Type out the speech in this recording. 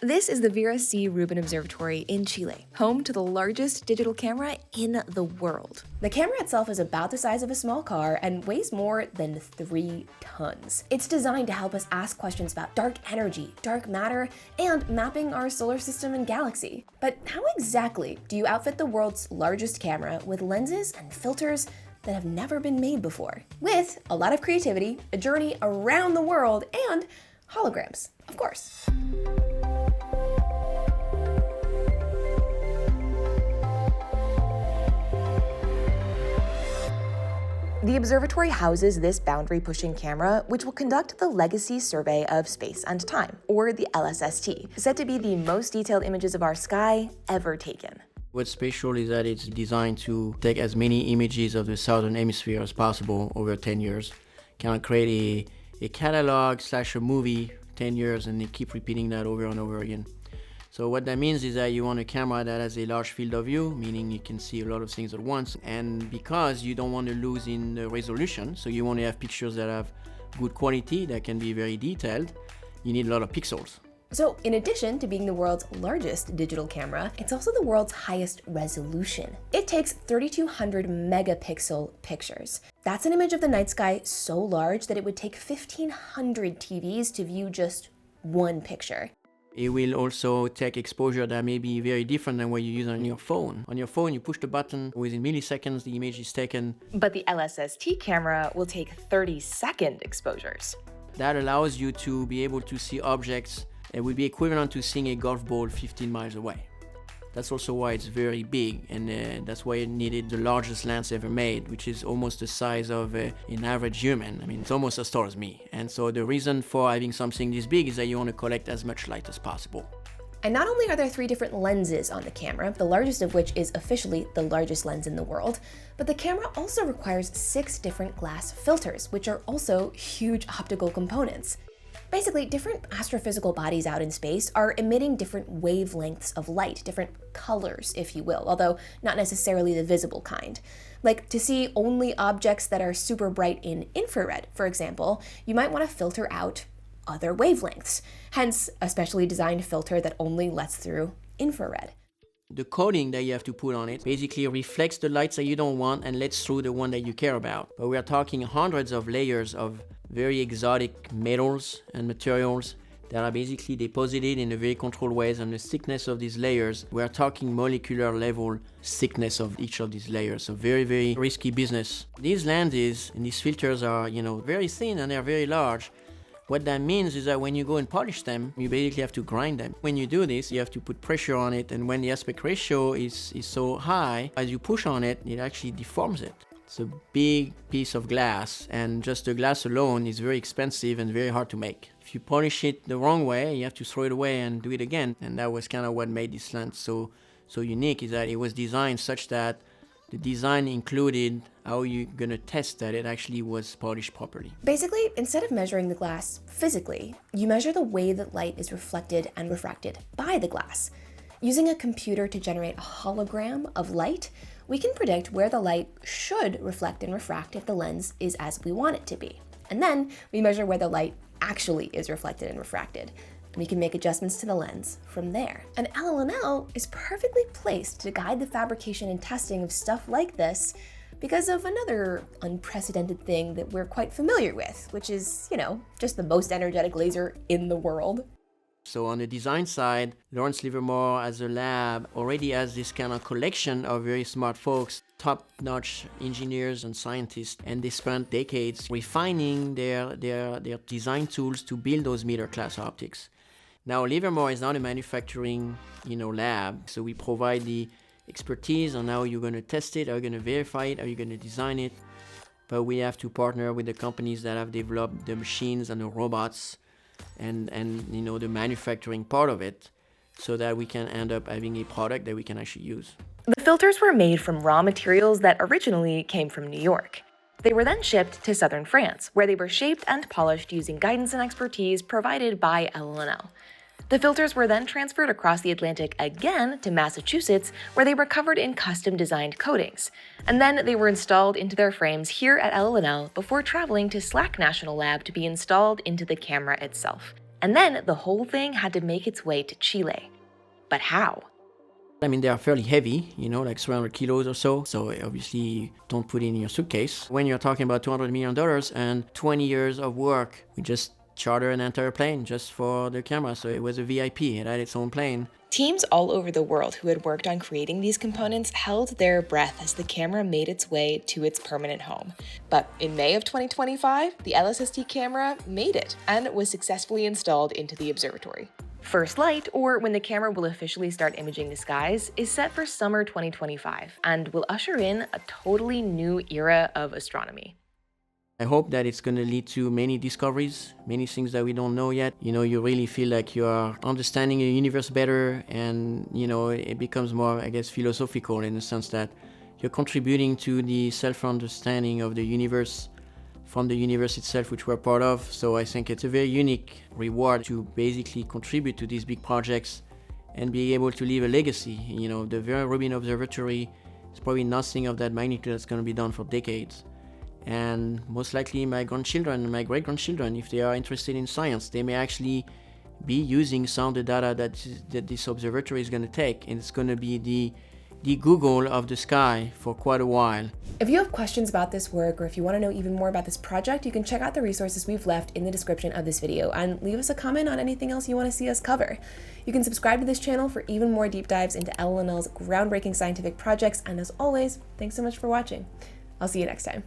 This is the Vera C Rubin Observatory in Chile, home to the largest digital camera in the world. The camera itself is about the size of a small car and weighs more than 3 tons. It's designed to help us ask questions about dark energy, dark matter, and mapping our solar system and galaxy. But how exactly do you outfit the world's largest camera with lenses and filters that have never been made before? With a lot of creativity, a journey around the world, and holograms, of course. The observatory houses this boundary-pushing camera, which will conduct the Legacy Survey of Space and Time, or the LSST, said to be the most detailed images of our sky ever taken. What's special is that it's designed to take as many images of the southern hemisphere as possible over 10 years. Kind of create a catalog / a movie 10 years and they keep repeating that over and over again. So what that means is that you want a camera that has a large field of view, meaning you can see a lot of things at once. And because you don't want to lose in the resolution, so you want to have pictures that have good quality, that can be very detailed, you need a lot of pixels. So in addition to being the world's largest digital camera, it's also the world's highest resolution. It takes 3,200 megapixel pictures. That's an image of the night sky so large that it would take 1,500 TVs to view just one picture. It will also take exposure that may be very different than what you use on your phone. On your phone, you push the button, within milliseconds, the image is taken. But the LSST camera will take 30-second exposures. That allows you to be able to see objects that would be equivalent to seeing a golf ball 15 miles away. That's also why it's very big, and that's why it needed the largest lens ever made, which is almost the size of an average human. I mean, it's almost as tall as me. And so the reason for having something this big is that you want to collect as much light as possible. And not only are there 3 different lenses on the camera, the largest of which is officially the largest lens in the world, but the camera also requires 6 different glass filters, which are also huge optical components. Basically, different astrophysical bodies out in space are emitting different wavelengths of light, different colors, if you will, although not necessarily the visible kind. Like, to see only objects that are super bright in infrared, for example, you might want to filter out other wavelengths, hence a specially designed filter that only lets through infrared. The coating that you have to put on it basically reflects the lights that you don't want and lets through the one that you care about. But we are talking hundreds of layers of very exotic metals and materials that are basically deposited in a very controlled ways, and the thickness of these layers, we are talking molecular level thickness of each of these layers. So very, very risky business. These lenses and these filters are, very thin and they're very large. What that means is that when you go and polish them, you basically have to grind them. When you do this, you have to put pressure on it, and when the aspect ratio is so high, as you push on it, it actually deforms it. It's a big piece of glass, and just the glass alone is very expensive and very hard to make. If you polish it the wrong way, you have to throw it away and do it again. And that was kind of what made this lens so unique, is that it was designed such that the design included how you're going to test that it actually was polished properly. Basically, instead of measuring the glass physically, you measure the way that light is reflected and refracted by the glass. Using a computer to generate a hologram of light, we can predict where the light should reflect and refract if the lens is as we want it to be. And then we measure where the light actually is reflected and refracted. And we can make adjustments to the lens from there. And LLNL is perfectly placed to guide the fabrication and testing of stuff like this because of another unprecedented thing that we're quite familiar with, which is, just the most energetic laser in the world. So on the design side, Lawrence Livermore as a lab already has this kind of collection of very smart folks, top-notch engineers and scientists, and they spent decades refining their design tools to build those meter-class optics. Now, Livermore is not a manufacturing, lab, so we provide the expertise on how you're going to test it, how you're going to verify it, how you're going to design it. But we have to partner with the companies that have developed the machines and the robots and the manufacturing part of it, so that we can end up having a product that we can actually use. The filters were made from raw materials that originally came from New York. They were then shipped to southern France, where they were shaped and polished using guidance and expertise provided by LLNL. The filters were then transferred across the Atlantic again to Massachusetts, where they were covered in custom-designed coatings. And then they were installed into their frames here at LLNL before traveling to SLAC National Lab to be installed into the camera itself. And then the whole thing had to make its way to Chile. But how? I mean, they are fairly heavy, like 300 kilos or so. So obviously, don't put it in your suitcase. When you're talking about $200 million and 20 years of work, we just chartered an entire plane just for the camera. So it was a VIP. It had its own plane. Teams all over the world who had worked on creating these components held their breath as the camera made its way to its permanent home. But in May of 2025, the LSST camera made it and was successfully installed into the observatory. First light, or when the camera will officially start imaging the skies, is set for summer 2025 and will usher in a totally new era of astronomy. I hope that it's going to lead to many discoveries, many things that we don't know yet. You really feel like you are understanding the universe better, and, it becomes more, I guess, philosophical in the sense that you're contributing to the self-understanding of the universe from the universe itself, which we're part of. So I think it's a very unique reward to basically contribute to these big projects and be able to leave a legacy. The Vera Rubin Observatory is probably nothing of that magnitude that's going to be done for decades. And most likely my grandchildren and my great-grandchildren, if they are interested in science, they may actually be using some of the data that this observatory is going to take, and it's going to be the Google of the sky for quite a while. If you have questions about this work, or if you want to know even more about this project, you can check out the resources we've left in the description of this video, and leave us a comment on anything else you want to see us cover. You can subscribe to this channel for even more deep dives into LLNL's groundbreaking scientific projects, and as always, thanks so much for watching. I'll see you next time.